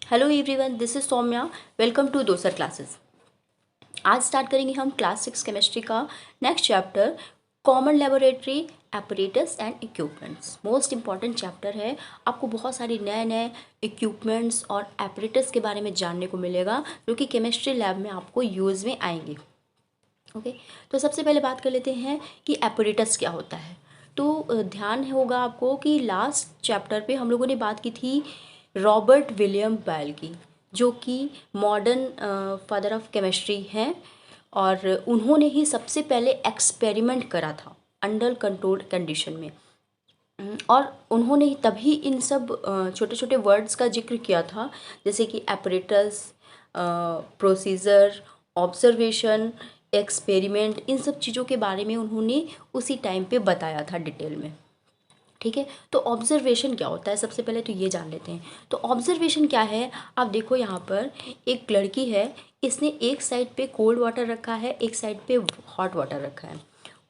Hello everyone, this is Saumya. Welcome to Dosar classes. आज start करेंगे हम क्लास 6 केमिस्ट्री का next chapter, common laboratory apparatus and equipments. Most important chapter है। आपको बहुत सारे नए नए इक्विपमेंट्स और एपरेटस के बारे में जानने को मिलेगा जो कि केमिस्ट्री लैब में आपको यूज़ में आएंगे। ओके, तो सबसे पहले बात कर लेते हैं कि एपरेटस क्या होता है। तो ध्यान होगा आपको कि लास्ट चैप्टर पे हम लोगों ने बात की थी रॉबर्ट विलियम बेल की, जो कि मॉडर्न फादर ऑफ केमिस्ट्री हैं, और उन्होंने ही सबसे पहले एक्सपेरिमेंट करा था अंडर कंट्रोल्ड कंडीशन में। और उन्होंने ही तभी इन सब छोटे छोटे वर्ड्स का जिक्र किया था, जैसे कि एपरेटस, प्रोसीजर, ऑब्जर्वेशन, एक्सपेरिमेंट। इन सब चीज़ों के बारे में उन्होंने उसी टाइम पे बताया था डिटेल में। ठीक है, तो ऑब्जर्वेशन क्या होता है सबसे पहले तो ये जान लेते हैं। तो ऑब्जर्वेशन क्या है, आप देखो यहाँ पर एक लड़की है, इसने एक साइड पे कोल्ड वाटर रखा है, एक साइड पे हॉट वाटर रखा है।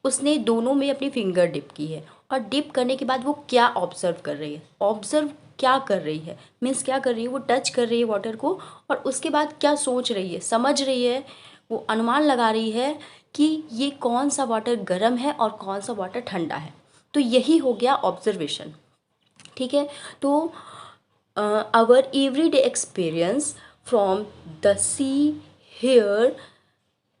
उसने दोनों में अपनी फिंगर डिप की है, और डिप करने के बाद वो क्या ऑब्जर्व कर रही है, ऑब्जर्व क्या कर रही है, मीन्स क्या कर रही है, वो टच कर रही है वाटर को, और उसके बाद क्या सोच रही है, समझ रही है, वो अनुमान लगा रही है कि ये कौन सा वाटर गर्म है और कौन सा वाटर ठंडा है। तो यही हो गया ऑब्जर्वेशन। ठीक है, तो our everyday experience from the see, hear,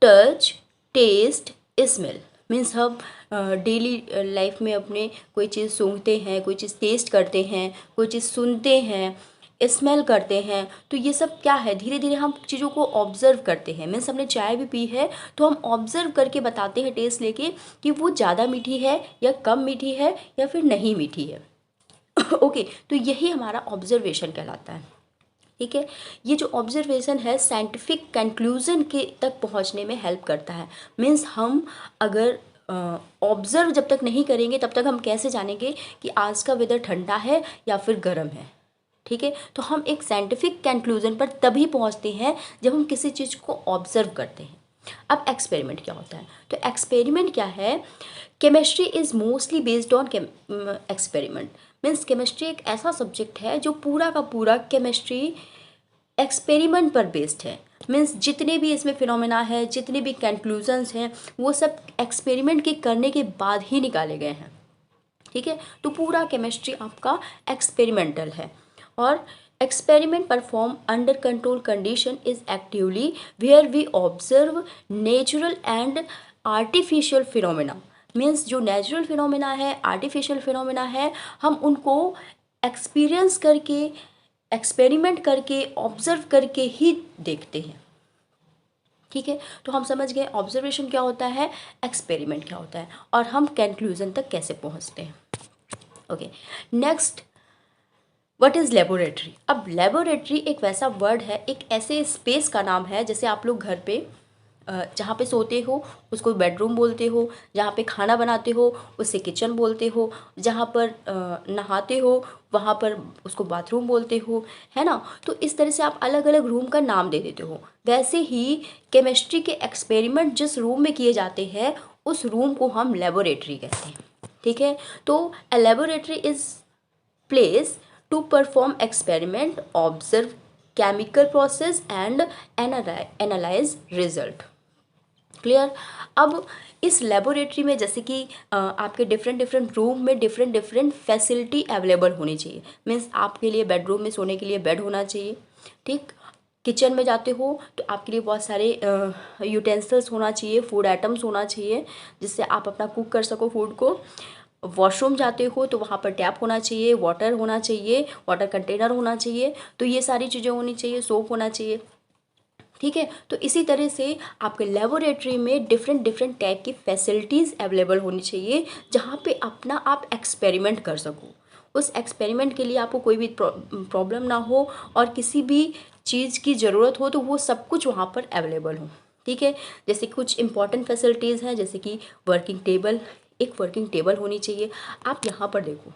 touch, taste, smell. Means हम डेली लाइफ में अपने कोई चीज़ सूंघते हैं, कोई चीज़ टेस्ट करते हैं, कोई चीज़ सुनते हैं, स्मेल करते हैं। तो ये सब क्या है, धीरे धीरे हम चीज़ों को ऑब्जर्व करते हैं। मीन्स हमने चाय भी पी है तो हम ऑब्जर्व करके बताते हैं टेस्ट लेके कि वो ज़्यादा मीठी है या कम मीठी है या फिर नहीं मीठी है। ओके, तो यही हमारा ऑब्जर्वेशन कहलाता है। ठीक है, ये जो ऑब्जर्वेशन है साइंटिफिक कंक्लूजन के तक पहुंचने में हेल्प करता है। मीन्स हम अगर ऑब्जर्व जब तक नहीं करेंगे तब तक हम कैसे जानेंगे कि आज का वेदर ठंडा है या फिर गर्म है। ठीक है, तो हम एक साइंटिफिक कंक्लूजन पर तभी पहुंचते हैं जब हम किसी चीज़ को ऑब्जर्व करते हैं। अब एक्सपेरिमेंट क्या होता है, तो एक्सपेरिमेंट क्या है, chemistry is mostly based on experiment. Means chemistry एक ऐसा सब्जेक्ट है जो पूरा का पूरा केमिस्ट्री एक्सपेरिमेंट पर बेस्ड है। मीन्स जितने भी इसमें फिनोमेना है, जितने भी कंक्लूजन्स हैं, वो सब एक्सपेरिमेंट के करने के बाद ही निकाले गए हैं। ठीक है, तो पूरा केमिस्ट्री आपका एक्सपेरिमेंटल है। और experiment perform under control condition is actively where we observe natural and artificial phenomena. Means जो नेचुरल फिनोमेना है, आर्टिफिशियल फिनोमेना है, हम उनको एक्सपीरियंस करके, एक्सपेरिमेंट करके, ऑब्जर्व करके ही देखते हैं। ठीक है, तो हम समझ गए ऑब्जर्वेशन क्या होता है, एक्सपेरिमेंट क्या होता है, और हम कंक्लूजन तक कैसे पहुंचते हैं। Okay, next, what is laboratory. अब लेबोरेटरी एक वैसा वर्ड है, एक ऐसे स्पेस का नाम है, जैसे आप लोग घर पे जहाँ पे सोते हो उसको बेडरूम बोलते हो, जहाँ पे खाना बनाते हो उसे किचन बोलते हो, जहाँ पर नहाते हो वहाँ पर उसको बाथरूम बोलते हो, है ना। तो इस तरह से आप अलग अलग रूम का नाम दे देते हो। वैसे ही केमिस्ट्री के एक्सपेरिमेंट जिस रूम में किए जाते हैं उस रूम को हम लेबोरेटरी कहते हैं। ठीक है, तो a laboratory is place to perform experiment, observe chemical process and analyse result. Clear. अब इस लेबोरेटरी में जैसे कि आपके डिफरेंट डिफरेंट रूम में डिफरेंट डिफरेंट फैसिलिटी अवेलेबल होनी चाहिए। मीन्स आपके लिए बेडरूम में सोने के लिए बेड होना चाहिए। ठीक, किचन में जाते हो तो आपके लिए बहुत सारे यूटेंसिल्स होना चाहिए, फूड आइटम्स होना चाहिए जिससे आप अपना कुक कर सको फूड को। वॉशरूम जाते हो तो वहाँ पर टैप होना चाहिए, वाटर होना चाहिए, वाटर कंटेनर होना चाहिए, तो ये सारी चीज़ें होनी चाहिए, सोप होना चाहिए। ठीक है, तो इसी तरह से आपके लेबोरेटरी में डिफरेंट डिफरेंट टाइप की फैसिलिटीज़ अवेलेबल होनी चाहिए जहाँ पे अपना आप एक्सपेरिमेंट कर सको। उस एक्सपेरिमेंट के लिए आपको कोई भी प्रॉब्लम ना हो और किसी भी चीज़ की ज़रूरत हो तो वो सब कुछ वहाँ पर अवेलेबल हो। ठीक है, जैसे कुछ इंपॉर्टेंट फैसिलिटीज़ हैं, जैसे कि वर्किंग टेबल, एक वर्किंग टेबल होनी चाहिए। आप यहाँ पर देखो,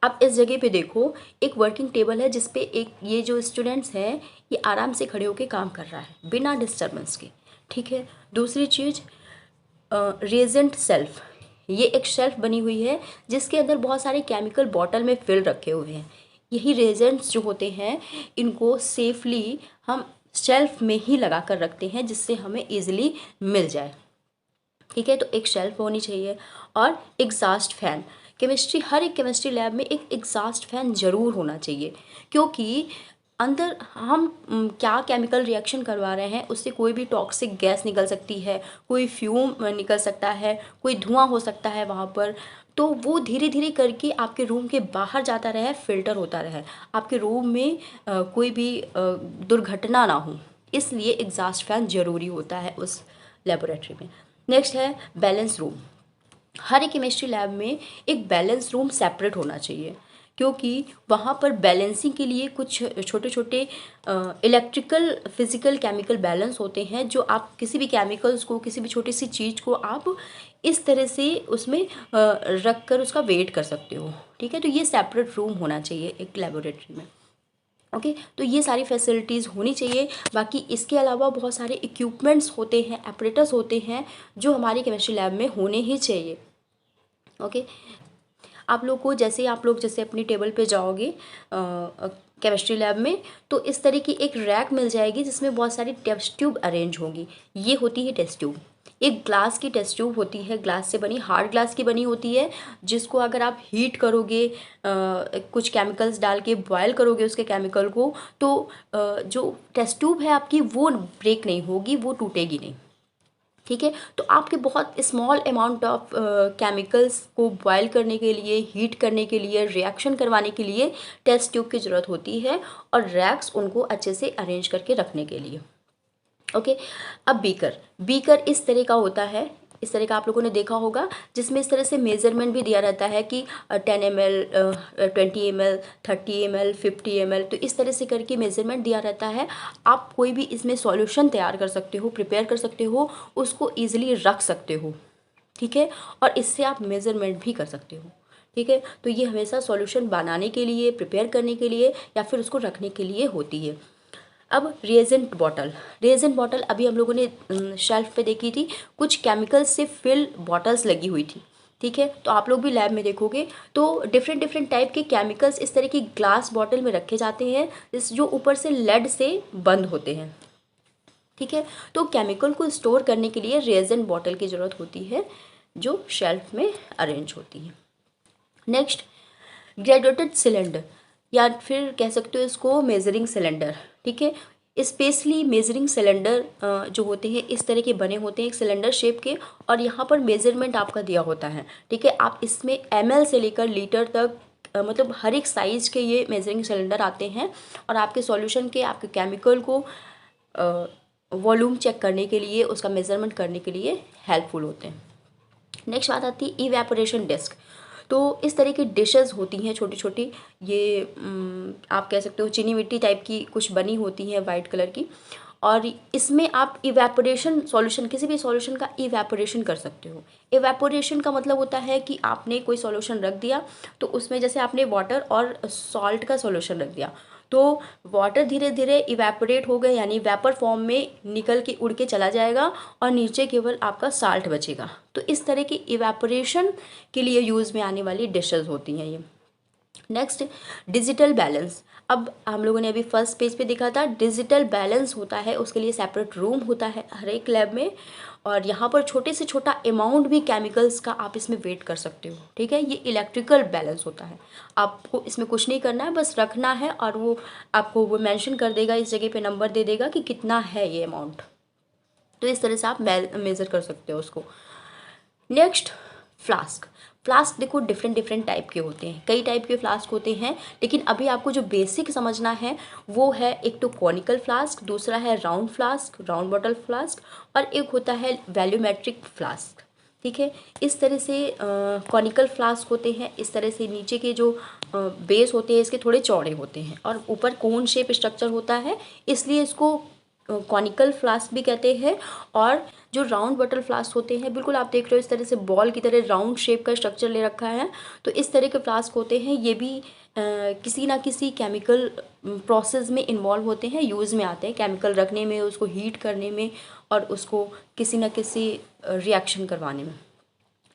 आप इस जगह पे देखो, एक वर्किंग टेबल है जिस पे एक ये जो स्टूडेंट्स हैं ये आराम से खड़े होकर काम कर रहा है बिना डिस्टर्बेंस के। ठीक है, दूसरी चीज़, रेजेंट सेल्फ, ये एक शेल्फ बनी हुई है जिसके अंदर बहुत सारे केमिकल बॉटल में फिल रखे हुए हैं। यही रेजेंट्स जो होते हैं इनको सेफली हम शेल्फ में ही लगा कर रखते हैं जिससे हमें ईजिली मिल जाए। ठीक है, तो एक शेल्फ होनी चाहिए और एग्जॉस्ट फैन। हर एक केमिस्ट्री लैब में एक एग्जॉस्ट फैन ज़रूर होना चाहिए, क्योंकि अंदर हम क्या केमिकल रिएक्शन करवा रहे हैं उससे कोई भी टॉक्सिक गैस निकल सकती है, कोई फ्यूम निकल सकता है, कोई धुआं हो सकता है वहाँ पर। तो वो धीरे धीरे करके आपके रूम के बाहर जाता रहे, फिल्टर होता रहे, आपके रूम में कोई भी दुर्घटना ना हो, इसलिए एग्जॉस्ट फैन ज़रूरी होता है उस लेबोरेटरी में। नेक्स्ट है बैलेंस रूम। हर एक केमिस्ट्री लैब में एक बैलेंस रूम सेपरेट होना चाहिए, क्योंकि वहाँ पर बैलेंसिंग के लिए कुछ छोटे छोटे इलेक्ट्रिकल, फिजिकल, केमिकल बैलेंस होते हैं, जो आप किसी भी केमिकल्स को, किसी भी छोटी सी चीज़ को आप इस तरह से उसमें रख कर उसका वेट कर सकते हो। ठीक है, तो ये सेपरेट रूम होना चाहिए एक लेबोरेटरी में। ओके, तो ये सारी फैसिलिटीज़ होनी चाहिए। बाकी इसके अलावा बहुत सारे इक्विपमेंट्स होते हैं, ऑपरेटर्स होते हैं जो हमारी केमिस्ट्री लैब में होने ही चाहिए। ओके, आप लोग जैसे अपनी टेबल पे जाओगे केमिस्ट्री लैब में, तो इस तरह की एक रैक मिल जाएगी जिसमें बहुत सारी टेस्ट ट्यूब अरेंज होंगी। ये होती है टेस्ट ट्यूब। एक ग्लास की टेस्ट ट्यूब होती है, ग्लास से बनी, हार्ड ग्लास की बनी होती है, जिसको अगर आप हीट करोगे, कुछ केमिकल्स डाल के बॉयल करोगे उसके केमिकल को, तो जो टेस्ट ट्यूब है आपकी वो ब्रेक नहीं होगी, वो टूटेगी नहीं। ठीक है, तो आपके बहुत स्मॉल अमाउंट ऑफ केमिकल्स को बॉयल करने के लिए, हीट करने के लिए, रिएक्शन करवाने के लिए टेस्ट ट्यूब की ज़रूरत होती है, और रैक्स उनको अच्छे से अरेंज करके रखने के लिए। ओके, अब बीकर इस तरह का होता है, इस तरह का आप लोगों ने देखा होगा, जिसमें इस तरह से मेज़रमेंट भी दिया रहता है कि 10 ml, 20 ml, 30 ml, 50 ml, तो इस तरह से करके मेज़रमेंट दिया रहता है। आप कोई भी इसमें सॉल्यूशन तैयार कर सकते हो, प्रिपेयर कर सकते हो, उसको ईजिली रख सकते हो। ठीक है, और इससे आप मेज़रमेंट भी कर सकते हो। ठीक है, तो ये हमेशा सॉल्यूशन बनाने के लिए, प्रिपेयर करने के लिए, या फिर उसको रखने के लिए होती है। अब रिएजेंट बॉटल अभी हम लोगों ने शेल्फ पे देखी थी, कुछ केमिकल्स से फिल बॉटल्स लगी हुई थी। ठीक है, तो आप लोग भी लैब में देखोगे तो डिफरेंट टाइप के केमिकल्स इस तरह की ग्लास बॉटल में रखे जाते हैं, जो ऊपर से लेड से बंद होते हैं। ठीक है, तो केमिकल को स्टोर करने के लिए रिएजेंट बॉटल की ज़रूरत होती है, जो शेल्फ में अरेंज होती है। नेक्स्ट, ग्रेजुएटेड सिलेंडर, या फिर कह सकते हो इसको मेजरिंग सिलेंडर। ठीक है, स्पेशली मेजरिंग सिलेंडर जो होते हैं इस तरह के बने होते हैं, एक सिलेंडर शेप के, और यहाँ पर मेजरमेंट आपका दिया होता है। ठीक है, आप इसमें ml से लेकर लीटर तक मतलब हर एक साइज़ के ये मेजरिंग सिलेंडर आते हैं, और आपके सॉल्यूशन के, आपके केमिकल को वॉल्यूम चेक करने के लिए, उसका मेजरमेंट करने के लिए हेल्पफुल होते हैं। नेक्स्ट बात आती है इवेपोरेशन डिस्क। तो इस तरह की डिशेस होती हैं छोटी छोटी, ये आप कह सकते हो चीनी मिट्टी टाइप की कुछ बनी होती हैं वाइट कलर की, और इसमें आप इवेपोरेशन सॉल्यूशन, किसी भी सॉल्यूशन का इवेपोरेशन कर सकते हो। इवेपोरेशन का मतलब होता है कि आपने कोई सॉल्यूशन रख दिया, तो उसमें जैसे आपने वाटर और सॉल्ट का सॉल्यूशन रख दिया, तो वाटर धीरे धीरे इवेपोरेट हो गए, यानी वेपर फॉर्म में निकल के उड़ के चला जाएगा, और नीचे केवल आपका साल्ट बचेगा। तो इस तरह की इवेपोरेशन के लिए यूज़ में आने वाली डिशेस होती हैं ये। Next, digital balance. अब हम लोगों ने अभी फर्स्ट पेज पे देखा था, डिजिटल बैलेंस होता है, उसके लिए सेपरेट रूम होता है हर एक लैब में, और यहाँ पर छोटे से छोटा अमाउंट भी केमिकल्स का आप इसमें वेट कर सकते हो। ठीक है, ये इलेक्ट्रिकल बैलेंस होता है, आपको इसमें कुछ नहीं करना है, बस रखना है, और वो आपको वो मेंशन कर देगा, इस जगह पे नंबर दे देगा कि कितना है ये अमाउंट। तो इस तरह से आप मेज़र कर सकते हो उसको। नेक्स्ट, फ्लास्क देखो डिफरेंट टाइप के होते हैं, कई टाइप के फ्लास्क होते हैं, लेकिन अभी आपको जो बेसिक समझना है वो है, एक तो कॉनिकल फ्लास्क, दूसरा है round flask, round bottle flask, और एक होता है वॉल्यूमेट्रिक फ्लास्क। ठीक है, इस तरह से कॉनिकल फ्लास्क होते हैं, इस तरह से नीचे के जो बेस होते हैं इसके थोड़े चौड़े होते हैं, और ऊपर कोन शेप स्ट्रक्चर होता है, इसलिए इसको कॉनिकल फ्लास्क भी कहते हैं। और जो राउंड बॉटल फ्लास्क होते हैं, बिल्कुल आप देख रहे हो इस तरह से बॉल की तरह राउंड शेप का स्ट्रक्चर ले रखा है, तो इस तरह के फ्लास्क होते हैं, ये भी किसी ना किसी केमिकल प्रोसेस में इन्वॉल्व होते हैं, यूज़ में आते हैं, केमिकल रखने में, उसको हीट करने में, और उसको किसी ना किसी रिएक्शन करवाने में।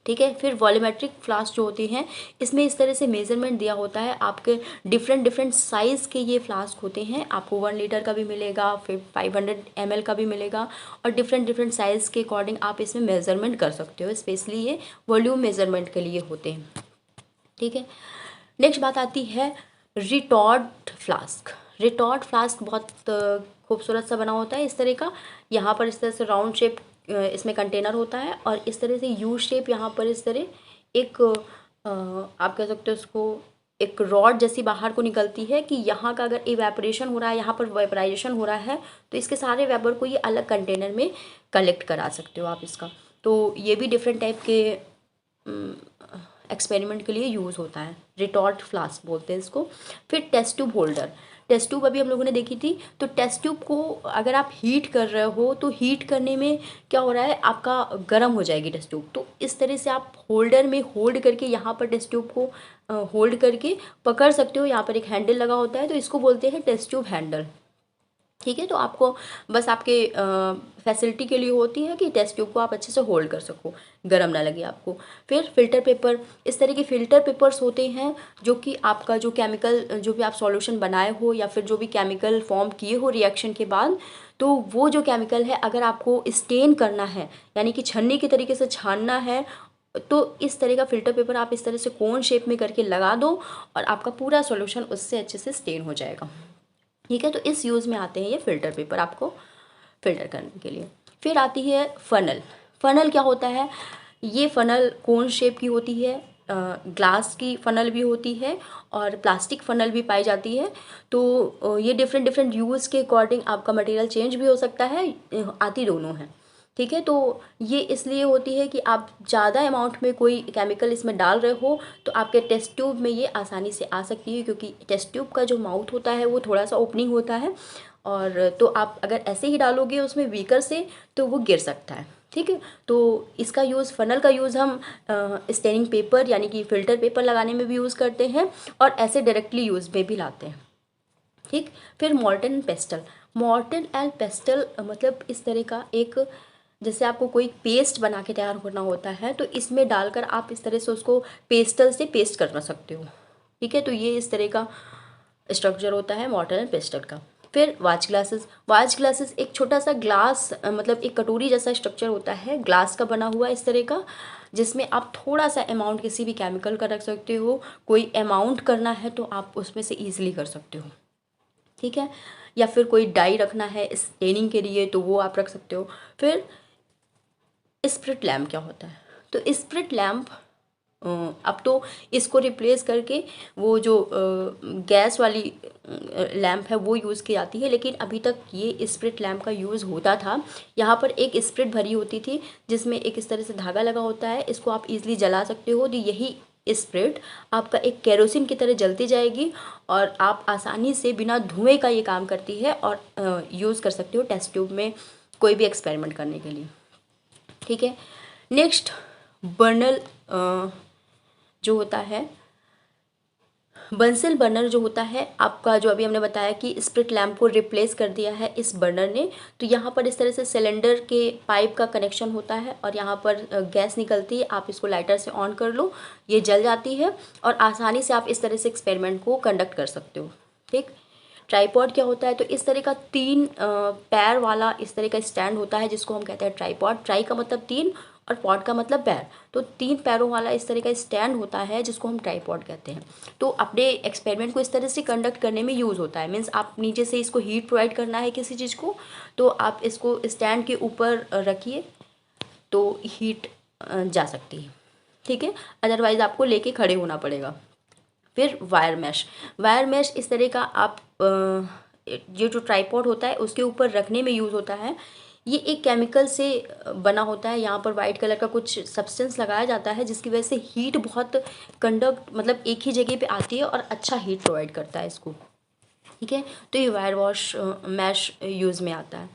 ठीक है। फिर वॉल्यूमेट्रिक फ्लास्क जो होती हैं, इसमें इस तरह से मेजरमेंट दिया होता है आपके, डिफरेंट डिफरेंट साइज़ के ये फ्लास्क होते हैं। आपको 1 लीटर का भी मिलेगा, फिर 500 ml का भी मिलेगा, और डिफरेंट डिफरेंट साइज़ के अकॉर्डिंग आप इसमें मेजरमेंट कर सकते हो। स्पेशली ये वॉल्यूम मेजरमेंट के लिए होते हैं, ठीक है। नेक्स्ट बात आती है रिटॉर्ट फ्लास्क। रिटॉर्ट फ्लास्क बहुत खूबसूरत सा बना होता है इस तरह का। यहाँ पर इस तरह से राउंड शेप इसमें कंटेनर होता है, और इस तरह से यू शेप यहाँ पर इस तरह एक आप कह सकते हो उसको एक रॉड जैसी बाहर को निकलती है कि यहाँ का अगर इवेपोरेशन हो रहा है, यहाँ पर वेपराइजेशन हो रहा है, तो इसके सारे वेपर को ये अलग कंटेनर में कलेक्ट करा सकते हो आप इसका। तो ये भी डिफरेंट टाइप के एक्सपेरिमेंट के लिए यूज़ होता है। रिटॉर्ट फ्लास्क बोलते हैं इसको। फिर test tube holder. Test tube अभी हम लोगों ने देखी थी। तो टेस्ट ट्यूब को अगर आप हीट कर रहे हो, तो हीट करने में क्या हो रहा है, आपका गर्म हो जाएगी टेस्ट ट्यूब। तो इस तरह से आप होल्डर में होल्ड करके यहाँ पर टेस्ट ट्यूब को होल्ड करके पकड़ सकते हो। यहाँ पर एक हैंडल लगा होता है, तो इसको बोलते हैं टेस्ट ट्यूब हैंडल, ठीक है। तो आपको बस आपके फैसिलिटी के लिए होती है कि टेस्ट ट्यूब को आप अच्छे से होल्ड कर सको, गर्म ना लगे आपको। फिर फिल्टर पेपर। इस तरह के फिल्टर पेपर्स होते हैं जो कि आपका जो केमिकल, जो भी आप सॉल्यूशन बनाए हो या फिर जो भी केमिकल फॉर्म किए हो रिएक्शन के बाद, तो वो जो केमिकल है अगर आपको स्टेन करना है, यानी कि छन्नी के तरीके से छानना है, तो इस तरह का फिल्टर पेपर आप इस तरह से कोन शेप में करके लगा दो, और आपका पूरा सॉल्यूशन उससे अच्छे से स्टेन हो जाएगा, ठीक है। तो इस यूज़ में आते हैं ये फिल्टर पेपर आपको फिल्टर करने के लिए। फिर आती है फ़नल। फ़नल क्या होता है, ये फ़नल कोन शेप की होती है, ग्लास की फ़नल भी होती है और प्लास्टिक फ़नल भी पाई जाती है। तो ये डिफरेंट डिफरेंट यूज़ के अकॉर्डिंग आपका मटेरियल चेंज भी हो सकता है, आती दोनों हैं, ठीक है। तो ये इसलिए होती है कि आप ज़्यादा अमाउंट में कोई केमिकल इसमें डाल रहे हो, तो आपके टेस्ट ट्यूब में ये आसानी से आ सकती है, क्योंकि टेस्ट ट्यूब का जो माउथ होता है वो थोड़ा सा ओपनिंग होता है, और तो आप अगर ऐसे ही डालोगे उसमें बीकर से, तो वो गिर सकता है, ठीक है। तो इसका यूज़, फ़नल का यूज़ हम स्टेनिंग पेपर यानी कि फ़िल्टर पेपर लगाने में भी यूज़ करते हैं, और ऐसे डायरेक्टली यूज़ में भी लाते हैं, ठीक। फिर mortar and pestle. Mortar and pestle मतलब इस तरह का एक, जैसे आपको कोई पेस्ट बना के तैयार करना होता है, तो इसमें डालकर आप इस तरह से उसको पेस्टल से पेस्ट करवा सकते हो, ठीक है। तो ये इस तरह का स्ट्रक्चर होता है मॉर्टन एंड पेस्टल का। फिर वाच ग्लासेस। वाच ग्लासेस एक छोटा सा ग्लास, मतलब एक कटोरी जैसा स्ट्रक्चर होता है, ग्लास का बना हुआ इस तरह का, जिसमें आप थोड़ा सा अमाउंट किसी भी केमिकल का रख सकते हो। कोई अमाउंट करना है तो आप उसमें से ईजिली कर सकते हो, ठीक है। या फिर कोई डाई रखना है स्टेनिंग के लिए, तो वो आप रख सकते हो। फिर स्प्रिट लैम्प क्या होता है, तो स्प्रिट लैम्प अब तो इसको रिप्लेस करके वो जो गैस वाली लैम्प है वो यूज़ की जाती है, लेकिन अभी तक ये स्प्रिट लैम्प का यूज़ होता था। यहाँ पर एक स्प्रिट भरी होती थी जिसमें एक इस तरह से धागा लगा होता है, इसको आप इजीली जला सकते हो। तो यही स्प्रिट आपका एक केरोसिन की तरह जलती जाएगी, और आप आसानी से बिना धुएं का ये काम करती है, और यूज़ कर सकते हो टेस्ट ट्यूब में कोई भी एक्सपेरिमेंट करने के लिए, ठीक है। नेक्स्ट बर्नल जो होता है, बंसल बर्नर जो होता है आपका, जो अभी हमने बताया कि स्प्रिट लैम्प को रिप्लेस कर दिया है इस बर्नर ने। तो यहाँ पर इस तरह से सिलेंडर के पाइप का कनेक्शन होता है, और यहाँ पर गैस निकलती है, आप इसको लाइटर से ऑन कर लो, ये जल जाती है, और आसानी से आप इस तरह से एक्सपेरिमेंट को कंडक्ट कर सकते हो, ठीक। ट्राईपॉड क्या होता है, तो इस तरह का 3 पैर वाला इस तरह का स्टैंड होता है जिसको हम कहते हैं ट्राईपॉड। ट्राई का मतलब 3 और पॉड का मतलब पैर, तो 3 पैरों वाला इस तरह का स्टैंड होता है जिसको हम ट्राईपॉड कहते हैं। तो अपने एक्सपेरिमेंट को इस तरह से कंडक्ट करने में यूज़ होता है, मीन्स आप नीचे से इसको हीट प्रोवाइड करना है किसी चीज़ को, तो आप इसको स्टैंड के ऊपर रखिए तो हीट जा सकती है, ठीक है। अदरवाइज़ आपको लेके खड़े होना पड़ेगा। फिर वायर मैश। वायर मैश इस तरह का आप ये जो ट्राईपॉड होता है उसके ऊपर रखने में यूज़ होता है। ये एक केमिकल से बना होता है, यहाँ पर वाइट कलर का कुछ सब्सटेंस लगाया जाता है जिसकी वजह से हीट बहुत कंडक्ट, मतलब एक ही जगह पे आती है और अच्छा हीट प्रोवाइड करता है इसको, ठीक है। तो ये वायर वॉश मैश यूज़ में आता है।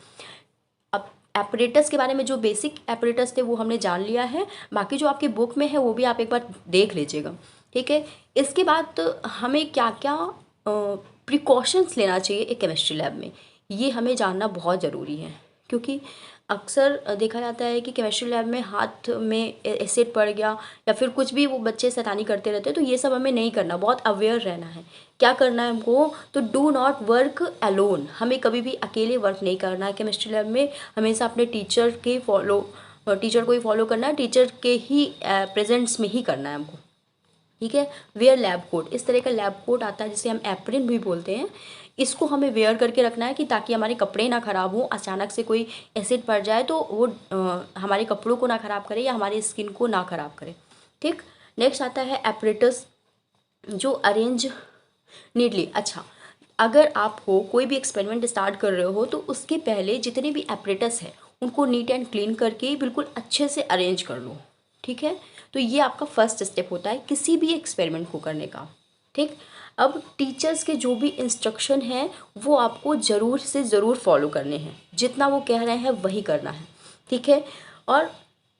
अब एपरेटस के बारे में, जो बेसिक एपरेटस थे वो हमने जान लिया है, बाकी जो आपकी बुक में है वो भी आप एक बार देख लीजिएगा, ठीक है। इसके बाद हमें क्या क्या प्रिकॉशंस लेना चाहिए एक केमिस्ट्री लैब में, ये हमें जानना बहुत ज़रूरी है, क्योंकि अक्सर देखा जाता है कि केमिस्ट्री लैब में हाथ में एसिड पड़ गया या फिर कुछ भी वो बच्चे शैतानी करते रहते हैं, तो ये सब हमें नहीं करना, बहुत अवेयर रहना है। क्या करना है हमको, तो डू नॉट वर्क अलोन, हमें कभी भी अकेले वर्क नहीं करना है केमिस्ट्री लैब में, हमेशा अपने टीचर को ही फॉलो करना है, टीचर के ही प्रेजेंट्स में ही करना है हमको, ठीक है। वेयर लैब कोट, इस तरह का लैब कोट आता है जिसे हम एप्रिन भी बोलते हैं, इसको हमें वेयर करके रखना है कि ताकि हमारे कपड़े ना ख़राब हों, अचानक से कोई एसिड पड़ जाए तो वो हमारे कपड़ों को ना ख़राब करे या हमारी स्किन को ना ख़राब करे, ठीक। नेक्स्ट आता है एपरेटस, जो अरेंज नीडली। अच्छा, अगर आपको कोई भी एक्सपेरिमेंट स्टार्ट कर रहे हो तो उसके पहले जितने भी एपरेटस है उनको नीट एंड क्लीन करके बिल्कुल अच्छे से अरेंज कर लो, ठीक है। तो ये आपका फर्स्ट स्टेप होता है किसी भी एक्सपेरिमेंट को करने का, ठीक। अब टीचर्स के जो भी इंस्ट्रक्शन हैं वो आपको ज़रूर से ज़रूर फॉलो करने हैं, जितना वो कह रहे हैं वही करना है, ठीक है। और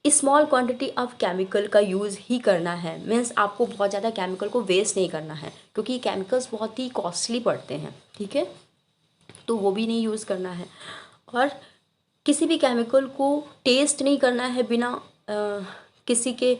स्मॉल क्वांटिटी ऑफ केमिकल का यूज़ ही करना है, मीन्स आपको बहुत ज़्यादा केमिकल को वेस्ट नहीं करना है, क्योंकि केमिकल्स बहुत ही कॉस्टली पड़ते हैं, ठीक है, तो वो भी नहीं यूज़ करना है। और किसी भी केमिकल को टेस्ट नहीं करना है बिना किसी के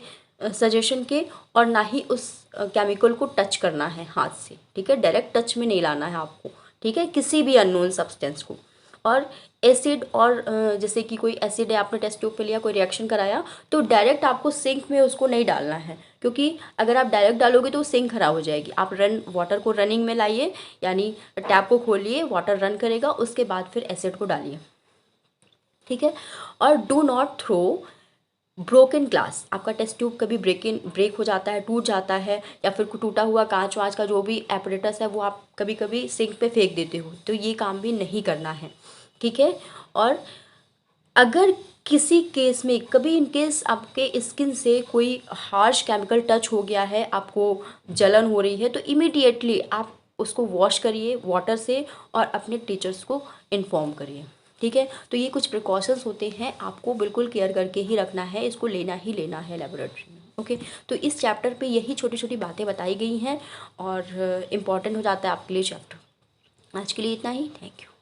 सजेशन के, और ना ही उस केमिकल को टच करना है हाथ से, ठीक है, डायरेक्ट टच में नहीं लाना है आपको, ठीक है, किसी भी अननोन सब्सटेंस को। और एसिड और जैसे कि कोई एसिड है, आपने टेस्ट ट्यूब पे लिया, कोई रिएक्शन कराया, तो डायरेक्ट आपको सिंक में उसको नहीं डालना है, क्योंकि अगर आप डायरेक्ट डालोगे तो सिंक खराब हो जाएगी। आप वाटर को रनिंग में लाइए, यानी टैप को खोलिए, वाटर रन करेगा, उसके बाद फिर एसिड को डालिए, ठीक है। और do not throw broken glass, आपका टेस्ट ट्यूब कभी ब्रेक हो जाता है, टूट जाता है, या फिर टूटा हुआ कांच वाँच का जो भी एपरेटस है वो आप कभी कभी सिंक पे फेंक देते हो, तो ये काम भी नहीं करना है, ठीक है। और अगर किसी केस में कभी इन केस आपके स्किन से कोई हार्श केमिकल टच हो गया है, आपको जलन हो रही है, तो इमीडिएटली आप उसको वॉश करिए वाटर से और अपने टीचर्स को इन्फॉर्म करिए, ठीक है। तो ये कुछ प्रिकॉशंस होते हैं, आपको बिल्कुल केयर करके ही रखना है, इसको लेना ही लेना है लेबोरेटरी में, ओके। तो इस चैप्टर पे यही छोटी छोटी बातें बताई गई हैं और इम्पॉर्टेंट हो जाता है आपके लिए चैप्टर। आज के लिए इतना ही, थैंक यू।